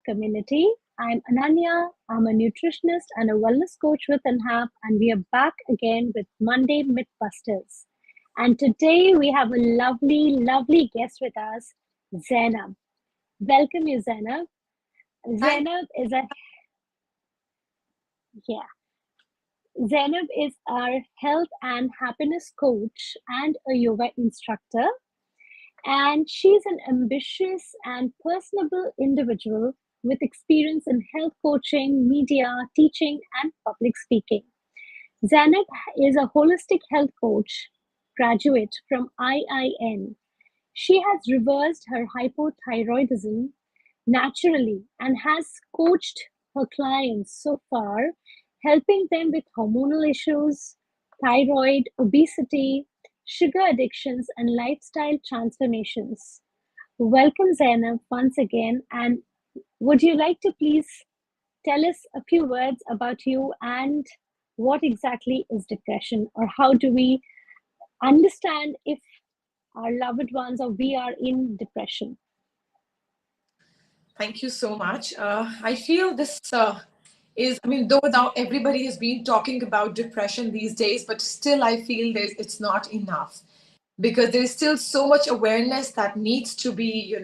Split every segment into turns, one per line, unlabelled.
community. I'm Ananya. I'm a nutritionist and a wellness coach with Enhapp, and we are back again with Monday Mythbusters. And today we have a lovely, lovely guest with us, Zainab. Welcome you, Zainab.
Thank
Zainab is a yeah. Zainab is our health and happiness coach and a yoga instructor. And she's an ambitious and personable individual with experience in health coaching, media, teaching, and public speaking. Zainab is a holistic health coach graduate from IIN. She has reversed her hypothyroidism naturally and has coached her clients so far, helping them with hormonal issues, thyroid, obesity, sugar addictions, and lifestyle transformations. Welcome, Zainab, once again. And would you like to please tell us a few words about you and what exactly is depression, or how do we understand if our loved ones or we are in depression?
thank you so much. I feel this though now everybody has been talking about depression these days, but still I feel it's not enough because there's still so much awareness that needs to be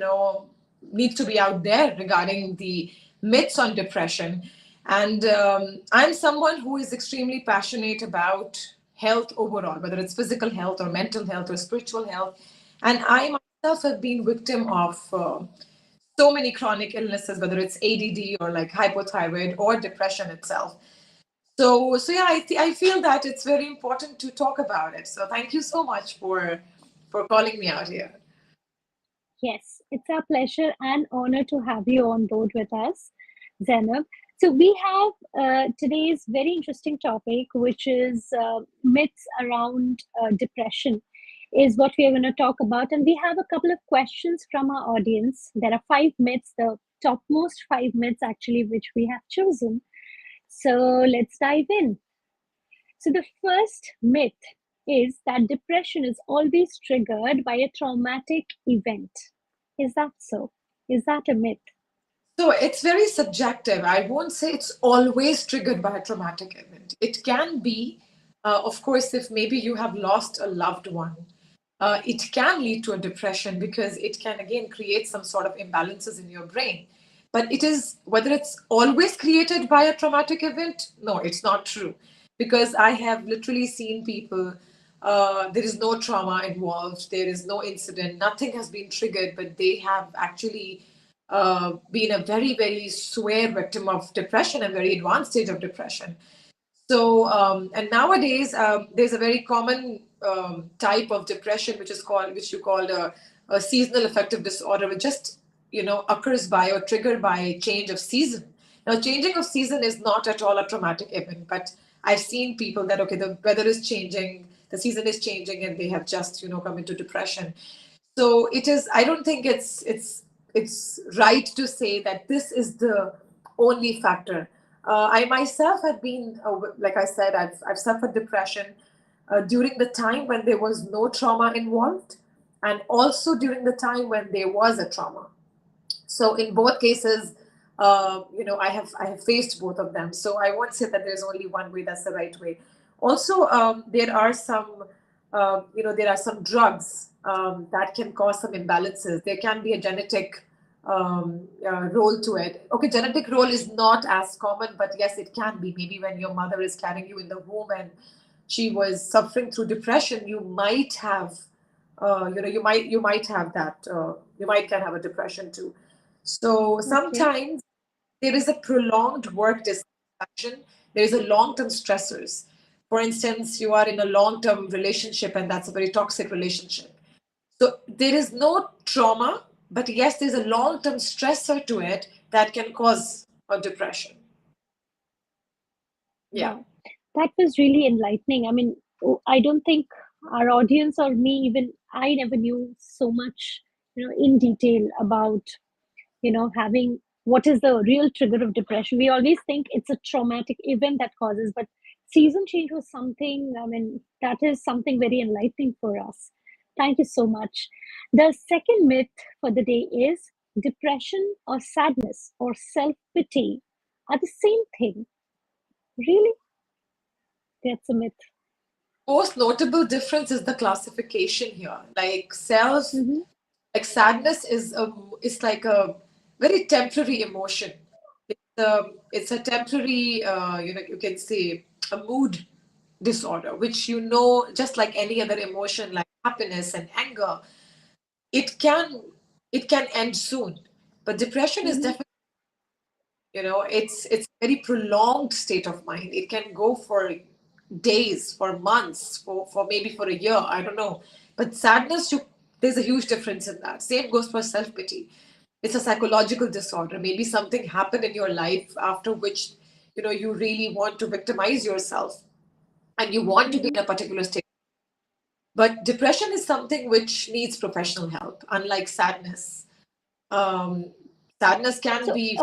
out there regarding the myths on depression. And I'm someone who is extremely passionate about health overall, whether it's physical health or mental health or spiritual health. And I myself have been victim of so many chronic illnesses, whether it's ADD or like hypothyroid or depression itself. So yeah, I feel that it's very important to talk about it. So thank you so much for calling me out here.
Yes, it's our pleasure and honor to have you on board with us, Zainab. So we have today's very interesting topic, which is myths around depression, is what we are going to talk about. And we have a couple of questions from our audience. There are five myths, the topmost five myths actually, which we have chosen. So let's dive in. So the first myth is that depression is always triggered by a traumatic event. Is that so? Is that a myth?
So it's very subjective. I won't say it's always triggered by a traumatic event. It can be, of course, if maybe you have lost a loved one, it can lead to a depression because it can again create some sort of imbalances in your brain. But it is whether it's always created by a traumatic event, no, it's not true. Because I have literally seen people, there is no trauma involved, there is no incident, nothing has been triggered, but they have actually been a very, very severe victim of depression, a very advanced stage of depression. So, and nowadays, there's a very common type of depression, which you call a seasonal affective disorder, which just, occurs by or triggered by change of season. Now, changing of season is not at all a traumatic event, but I've seen people that, okay, the weather is changing, the season is changing, and they have just, come into depression. So it is, I don't think it's right to say that this is the only factor. I myself have been, like I said, I've suffered depression during the time when there was no trauma involved, and also during the time when there was a trauma. So in both cases, I have faced both of them. So I won't say that there's only one way that's the right way. Also, there are some drugs that can cause some imbalances. There can be a genetic role to it. Okay, genetic role is not as common, but yes, it can be. Maybe when your mother is carrying you in the womb and she was suffering through depression, you might have, you might have that. You might can have a depression too. So
Okay.
sometimes there is a prolonged work dissatisfaction. There is a long-term stressors. For instance, you are in a long-term relationship and that's a very toxic relationship. So there is no trauma, but yes, there's a long-term stressor to it that can cause a depression. Yeah.
Wow. That was really enlightening. I mean, I don't think our audience or me, even I never knew so much, in detail about, having what is the real trigger of depression. We always think it's a traumatic event that causes, but season change was something, I mean, that is something very enlightening for us. Thank you so much. The second myth for the day is depression or sadness or self pity are the same thing. Really? That's a myth.
Most notable difference is the classification here.
Mm-hmm.
Like sadness is like a very temporary emotion. It's a temporary, you can say a mood disorder, which just like any other emotion, like happiness and anger, it can it can end soon. But depression is
Mm-hmm.
definitely, it's a very prolonged state of mind. It can go for days, for months, for maybe for a year, I don't know. But sadness, there's a huge difference in that. Same goes for self-pity. It's a psychological disorder. Maybe something happened in your life after which, you really want to victimize yourself and you want to be
Mm-hmm.
in a particular state. But depression is something which needs professional help, unlike sadness. um, Sadness can
So,
be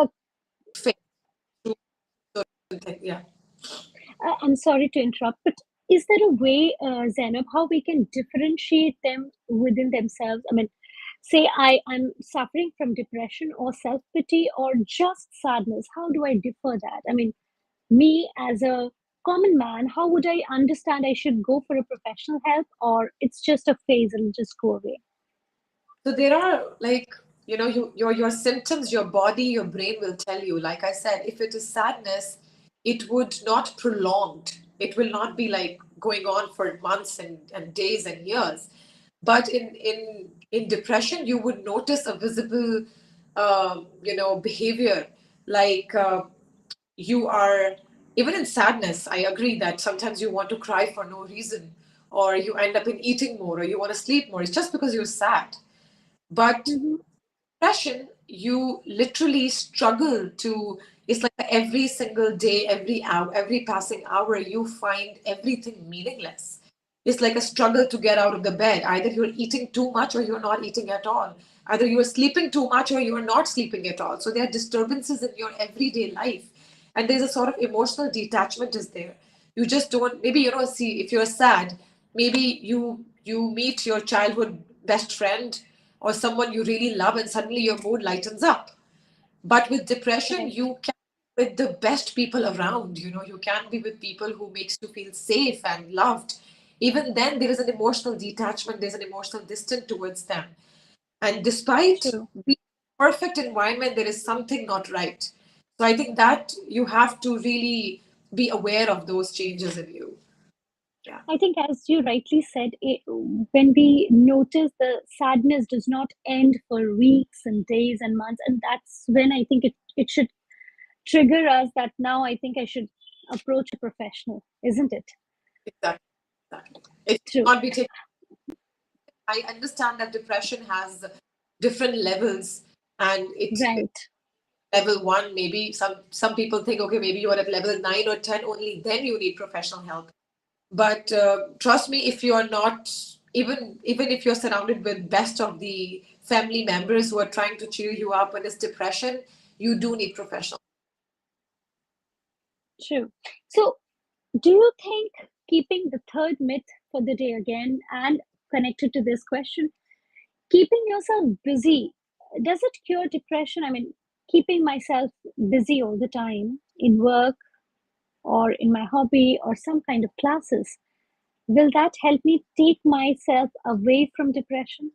fixed through certain things. Yeah.
I'm sorry to interrupt, but is there a way, Zainab, how we can differentiate them within themselves? I mean, say I'm suffering from depression or self pity or just sadness. How do I differ that? I mean, me as a common man, how would I understand I should go for a professional help or it's just a phase and just go away?
So there are, like, your symptoms, your body, your brain will tell you. Like I said, if it is sadness, it would not prolonged. It will not be like going on for months and days and years. But in depression, you would notice a visible, behavior, like you are, even in sadness. I agree that sometimes you want to cry for no reason, or you end up in eating more, or you want to sleep more. It's just because you're sad. But
Mm-hmm.
depression, you literally struggle to, it's like every single day, every hour, every passing hour, you find everything meaningless. It's like a struggle to get out of the bed. Either you're eating too much or you're not eating at all. Either you're sleeping too much or you're not sleeping at all. So there are disturbances in your everyday life. And there's a sort of emotional detachment is there. You just don't, maybe, see, if you're sad, maybe you meet your childhood best friend or someone you really love and suddenly your mood lightens up. But with depression,
Correct.
you can be with the best people around. You can be with people who makes you feel safe and loved. Even then, there is an emotional detachment, there's an emotional distance towards them. And despite
True.
being perfect environment, there is something not right. So I think that you have to really be aware of those changes in you. Yeah.
I think, as you rightly said, when we notice the sadness does not end for weeks and days and months, and that's when I think it should trigger us that now I think I should approach a professional, isn't it?
Exactly. Exactly. It should
True.
not be taken. I understand that depression has different levels, and
Right.
level one, maybe some people think, okay, maybe you're at level 9 or 10, only then you need professional help. But trust me, if you are not, even if you're surrounded with best of the family members who are trying to cheer you up when it's depression, you do need professional.
True. So, do you think, keeping the third myth for the day again and connected to this question, keeping yourself busy, does it cure depression? I mean, keeping myself busy all the time in work or in my hobby or some kind of classes, will that help me take myself away from depression?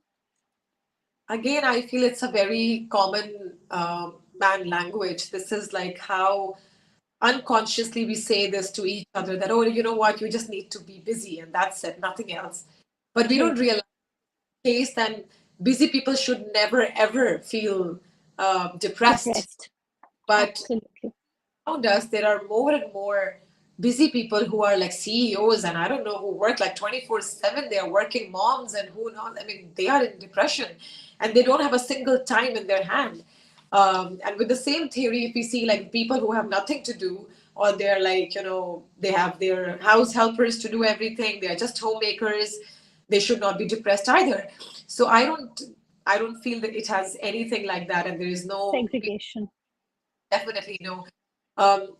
Again, I feel it's a very common man language. This is like how unconsciously we say this to each other, that, oh, you know what, you just need to be busy and that's it, nothing else. But we
True.
don't realize the case then busy people should never ever feel depressed.
Depressed.
But
Absolutely.
around us, there are more and more busy people who are like CEOs, and I don't know, who work like 24/7. They are working moms, and who not. I mean, they are in depression and they don't have a single time in their hand. And with the same theory, if we see like people who have nothing to do, or they're like, they have their house helpers to do everything, they are just homemakers, they should not be depressed either. So I don't feel that it has anything like that, and there is no,
Segregation.
definitely no.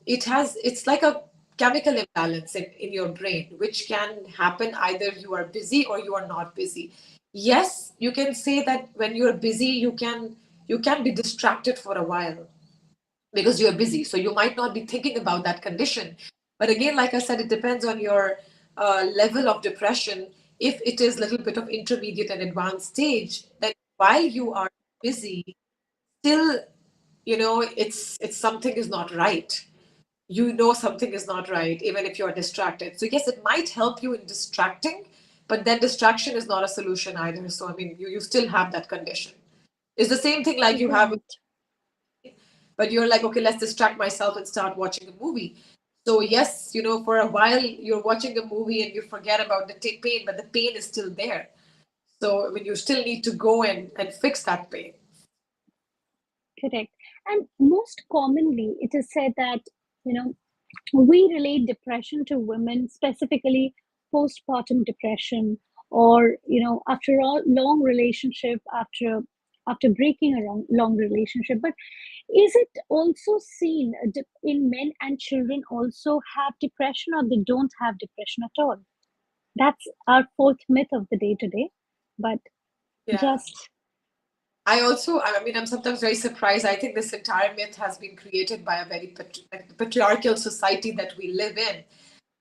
It's like a chemical imbalance in your brain, which can happen either you are busy or you are not busy. Yes, you can say that when you're busy, you can you can be distracted for a while because you're busy. So you might not be thinking about that condition. But again, like I said, it depends on your level of depression. If it is a little bit of intermediate and advanced stage, then while you are busy, still, it's something is not right. You know something is not right, even if you're distracted. So yes, it might help you in distracting, but then distraction is not a solution either. So I mean, you still have that condition. It's the same thing like you have,
Right.
but you're like, okay, let's distract myself and start watching a movie. So yes, for a while you're watching a movie and you forget about the pain, but the pain is still there. So I mean, you still need to go and fix that pain.
Correct. And most commonly, it is said that, you know, we relate depression to women, specifically postpartum depression, or, after a long relationship, after breaking a long relationship. But is it also seen in men and children also have depression, or they don't have depression at all? That's our fourth myth of the day today. But
Yeah.
just
I mean, I'm sometimes very surprised. I think this entire myth has been created by a very patriarchal society that we live in.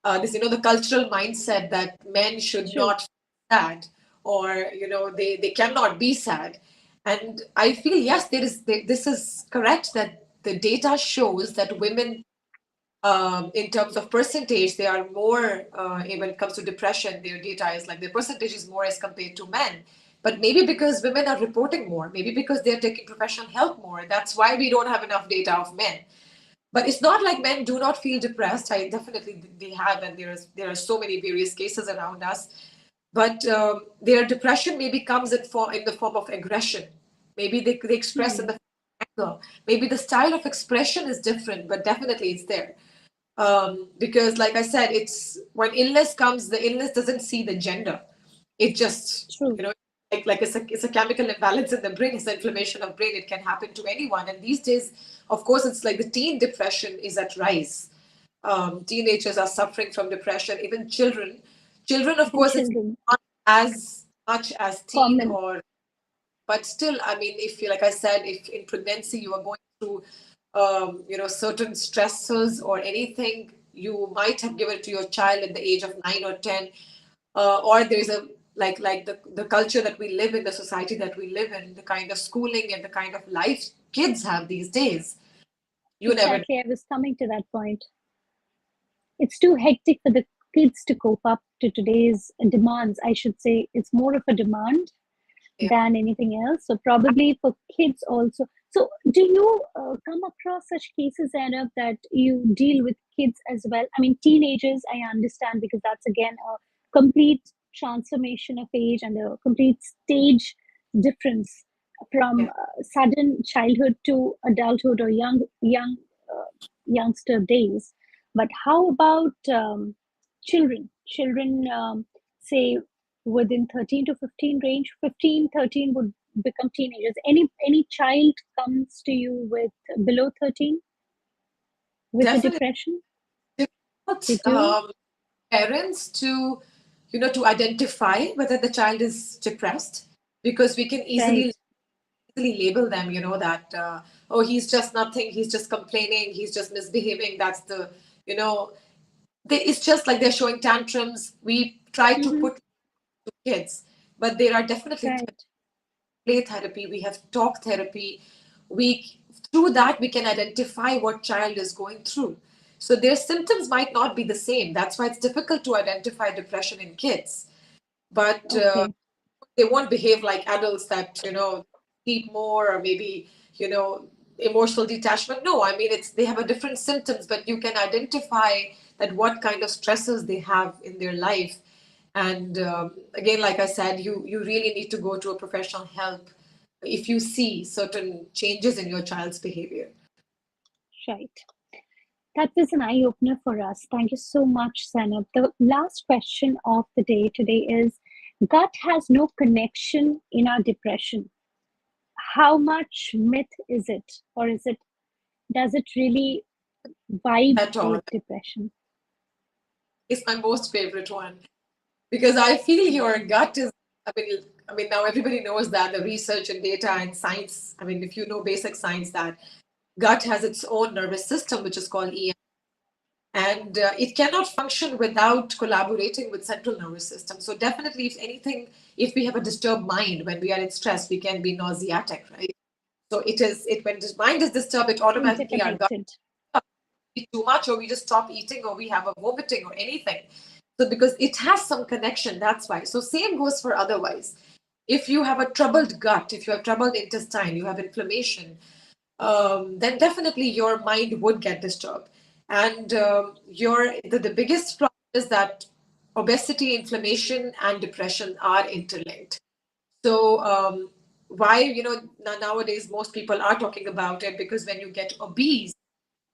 The cultural mindset that men should
true.
not feel sad, or, they cannot be sad. And I feel, yes, this is correct that the data shows that women, in terms of percentage, they are more, when it comes to depression, their data is like their percentage is more as compared to men. But maybe because women are reporting more, maybe because they're taking professional help more. That's why we don't have enough data of men. But it's not like men do not feel depressed. I definitely they have, and there are so many various cases around us. But their depression maybe comes in the form of aggression. Maybe they express in
Hmm.
the anger. Maybe the style of expression is different, but definitely it's there. Because like I said, it's when illness comes, the illness doesn't see the gender. It just,
True.
like it's a chemical imbalance in the brain. It's the inflammation of brain. It can happen to anyone. And these days, of course, it's like the teen depression is at rise. Teenagers are suffering from depression. Even children, of
Even
course, it's
children.
not as much as teen,
Common.
or but still, I mean, if you, like I said, if in pregnancy you are going through certain stressors or anything, you might have given it to your child at the age of 9 or 10. Or there's a like the culture that we live in, the society that we live in, the kind of schooling and the kind of life kids have these days. You never know.
Exactly. I was coming to that point. It's too hectic for the kids to cope up to today's demands. I should say it's more of a demand
Yeah,
than anything else. So probably for kids also. So do you come across such cases, Anna, that you deal with kids as well? I mean, teenagers, I understand because that's again a complete transformation of age and a complete stage difference from
yeah.
sudden childhood to adulthood or youngster days. But how about children? Children, say within 13 to 15 range, 15, 13 would become teenagers. Any child comes to you with below 13 with a
Definitely.
depression?
They
They
want
do?
parents to, to identify whether the child is depressed, because we can
Right.
easily label them, that, oh, he's just nothing, he's just complaining, he's just misbehaving. That's the, you know, it's just like they're showing tantrums. We try to
Mm-hmm.
put kids, but there are definitely
Right.
play therapy, we have talk therapy. We through that we can identify what child is going through. So their symptoms might not be the same. That's why it's difficult to identify depression in kids. But
Okay.
they won't behave like adults that eat more, or maybe emotional detachment. No, I mean, it's they have a different symptoms, but you can identify that what kind of stresses they have in their life. And again, like I said, you really need to go to a professional help if you see certain changes in your child's behavior.
Right. That was an eye opener for us. Thank you so much, Sanab. The last question of the day today is gut has no connection in our depression. How much myth is it? Or does it really vibe
At all,
with depression?
it's my most favorite one, because I feel your gut is, I mean, I mean, now everybody knows that the research and data and science, I mean, if you know basic science, that gut has its own nervous system, which is called EM, and it cannot function without collaborating with central nervous system. So definitely, if anything, if we have a disturbed mind when we are in stress, we can be nauseatic, right? So it when the mind is disturbed, it automatically our gut
Interconnected.
eat too much, or we just stop eating, or we have a vomiting or anything. So because it has some connection, that's why. So same goes for otherwise. If you have a troubled gut, if you have troubled intestine, you have inflammation, then definitely your mind would get disturbed. And the biggest problem is that obesity, inflammation, and depression are interlinked. So why, nowadays most people are talking about it, because when you get obese,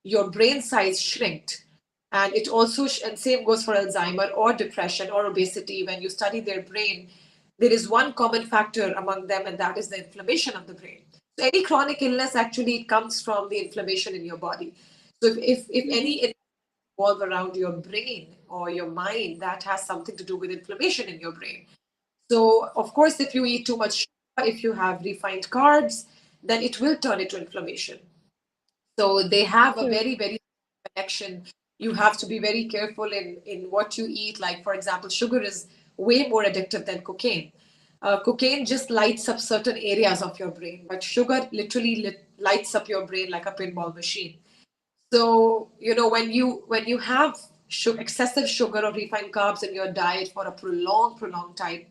your brain size shrinked. And it also, and same goes for Alzheimer or depression or obesity. When you study their brain, there is one common factor among them, and that is the inflammation of the brain. So any chronic illness actually comes from the inflammation in your body. So if
Mhm.
any illness revolve around your brain or your mind, that has something to do with inflammation in your brain. So of course, if you eat too much sugar, if you have refined carbs, then it will turn into inflammation. So they have a
True.
very, very connection. You have to be very careful in what you eat. Like, for example, sugar is way more addictive than cocaine. Cocaine just lights up certain areas of your brain, but sugar literally lights up your brain like a pinball machine. So, when you have excessive sugar or refined carbs in your diet for a prolonged time,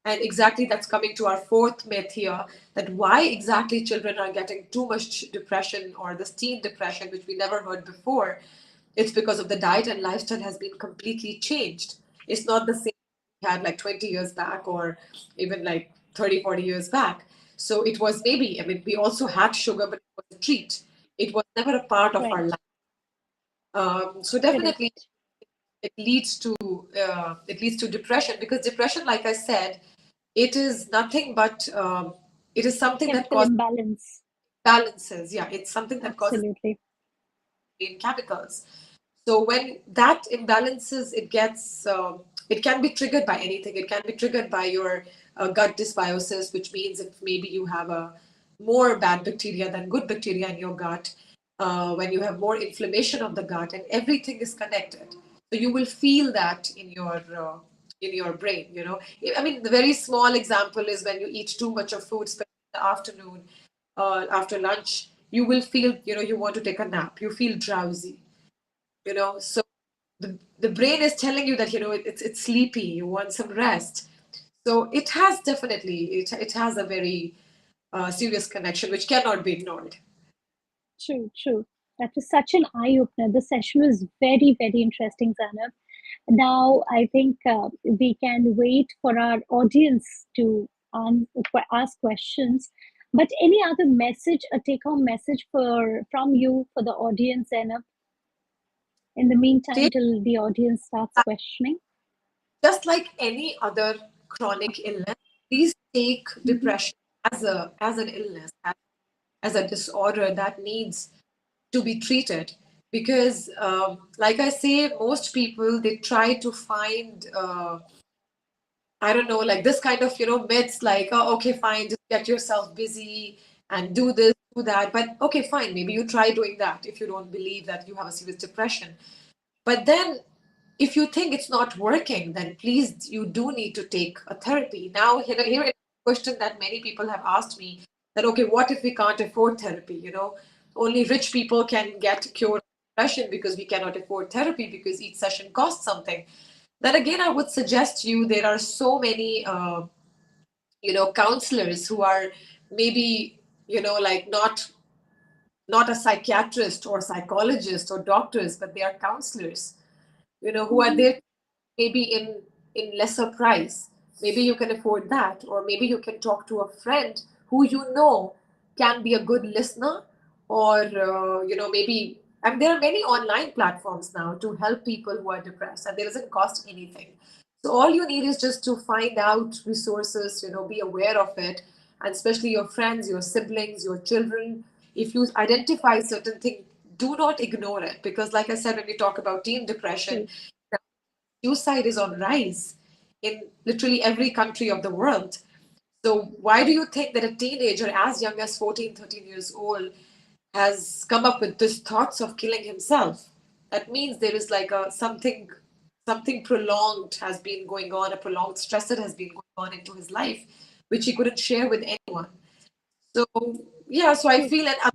and exactly that's coming to our fourth myth here, that why exactly children are getting too much depression or this teen depression, which we never heard before. It's because of the diet and lifestyle has been completely changed. It's not the same we had like 20 years back, or even like 30, 40 years back. So it was, maybe, I mean, we also had sugar, but it was a treat. It was never a part of our life.
Right.
So definitely
Correct.
it leads to depression, because depression, like I said, it is nothing but it is something that
Chemical
causes
imbalance.
balances. Yeah, it's something that causes
Absolutely.
in chemicals. So when that imbalances, it can be triggered by anything. It can be triggered by your gut dysbiosis, which means if maybe you have a more bad bacteria than good bacteria in your gut, when you have more inflammation of the gut, and everything is connected. So you will feel that in your brain. I mean, the very small example is when you eat too much of food, especially in the afternoon, after lunch, you will feel, you want to take a nap. You feel drowsy. So the brain is telling you that, it's sleepy. You want some rest. So it has definitely it has a very serious connection, which cannot be ignored.
True, true. That was such an eye opener. The session was very, very interesting, Zanab. Now, I think we can wait for our audience to ask questions. But any other message, a take-home message from you for the audience, Zainab, in the meantime,
Take
till the audience starts questioning?
Just like any other chronic illness, please take
Hmm.
depression as an illness, as a disorder that needs to be treated. Because like I say, most people, they try to find I don't know, like this kind of, myths, like, oh, okay, fine, just get yourself busy and do this, do that. But okay, fine, maybe you try doing that if you don't believe that you have a serious depression. But then, if you think it's not working, then please, you do need to take a therapy. Now, here is a question that many people have asked me, that, okay, what if we can't afford therapy? Only rich people can get cured of depression because we cannot afford therapy because each session costs something. Then again, I would suggest you, there are so many, counselors who are maybe, like not a psychiatrist or psychologist or doctors, but they are counselors, who are
Hmm.
there, maybe in lesser price. Maybe you can afford that, or maybe you can talk to a friend who can be a good listener, or maybe. And there are many online platforms now to help people who are depressed, and there doesn't cost anything. So all you need is just to find out resources, be aware of it, and especially your friends, your siblings, your children. If you identify certain thing, do not ignore it, because, like I said, when we talk about teen depression,
True.
suicide is on rise in literally every country of the world. So why do you think that a teenager as young as 14, 13 years old has come up with this thoughts of killing himself? That means there is like a something prolonged has been going on, a prolonged stressor has been going on into his life, which he couldn't share with anyone. So yeah, so I
True.
feel, and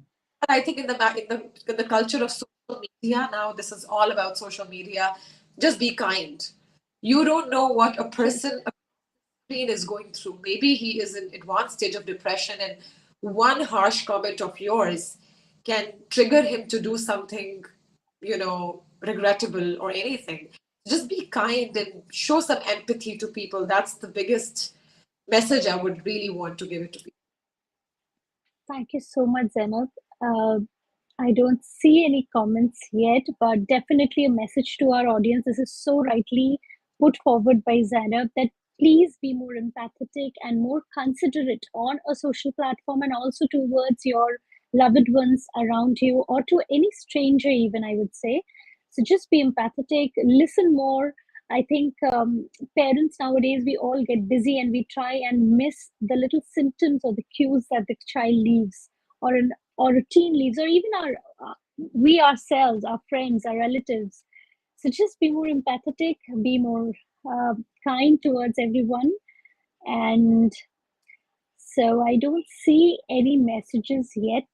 I think in the culture of social media now, this is all about social media. Just be kind. You don't know what a
True.
person screen is going through. Maybe he is in advanced stage of depression, and one harsh comment of yours can trigger him to do something, regrettable or anything. Just be kind and show some empathy to people. That's the biggest message I would really want to give it to people.
Thank you so much, Zainab. Uh, I don't see any comments yet, but definitely a message to our audience. This is so rightly put forward by Zainab that please be more empathetic and more considerate on a social platform and also towards your loved ones around you or to any stranger, even, I would say. So just be empathetic, listen more. I think parents nowadays, we all get busy and we try and miss the little symptoms or the cues that the child leaves or a teen leaves, or even our we ourselves, our friends, our relatives. So just be more empathetic, be more kind towards everyone. And so I don't see any messages yet.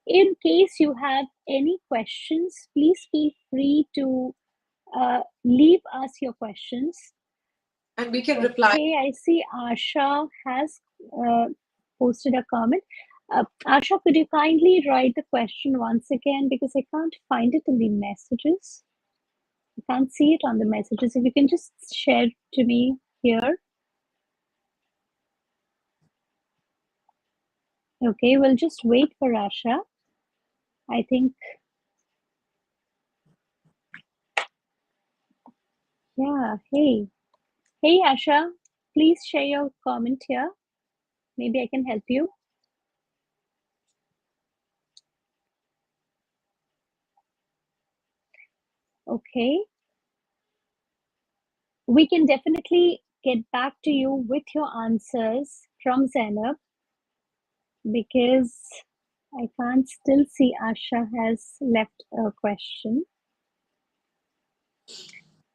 In case you have any questions, please feel free to leave us your questions.
And we can reply.
Okay, I see Asha has uh, posted a comment. Asha, could you kindly write the question once again because I can't find it in the messages. I can't see it on the messages. If you can just share to me here. Okay, we'll just wait for Asha. I think, yeah, hey. Hey, Asha, please share your comment here. Maybe I can help you. Okay, we can definitely get back to you with your answers from Zainab because I can't still see Asha has left a question.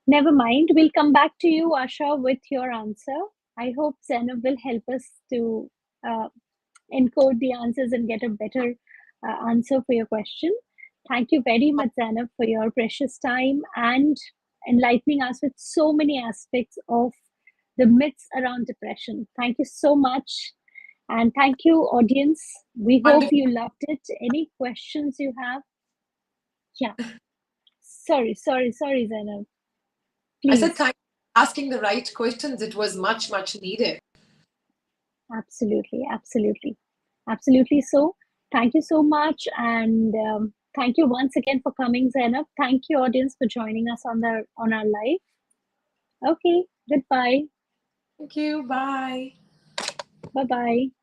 Never mind, we'll come back to you, Asha, with your answer. I hope Zainab will help us to uh, encode the answers and get a better answer for your question. Thank you very much, Zainab, for your precious time and enlightening us with so many aspects of the myths around depression. Thank you so much. And thank you, audience. We hope
Wonderful.
you loved it. Any questions you have? Yeah. Sorry, Zainab.
I said
Please.
thank you for asking the right questions. It was much, much needed.
Absolutely, absolutely, absolutely. So, thank you so much, and thank you once again for coming, Zainab. Thank you, audience, for joining us on our live. Okay, goodbye,
Thank you. Bye.
bye bye.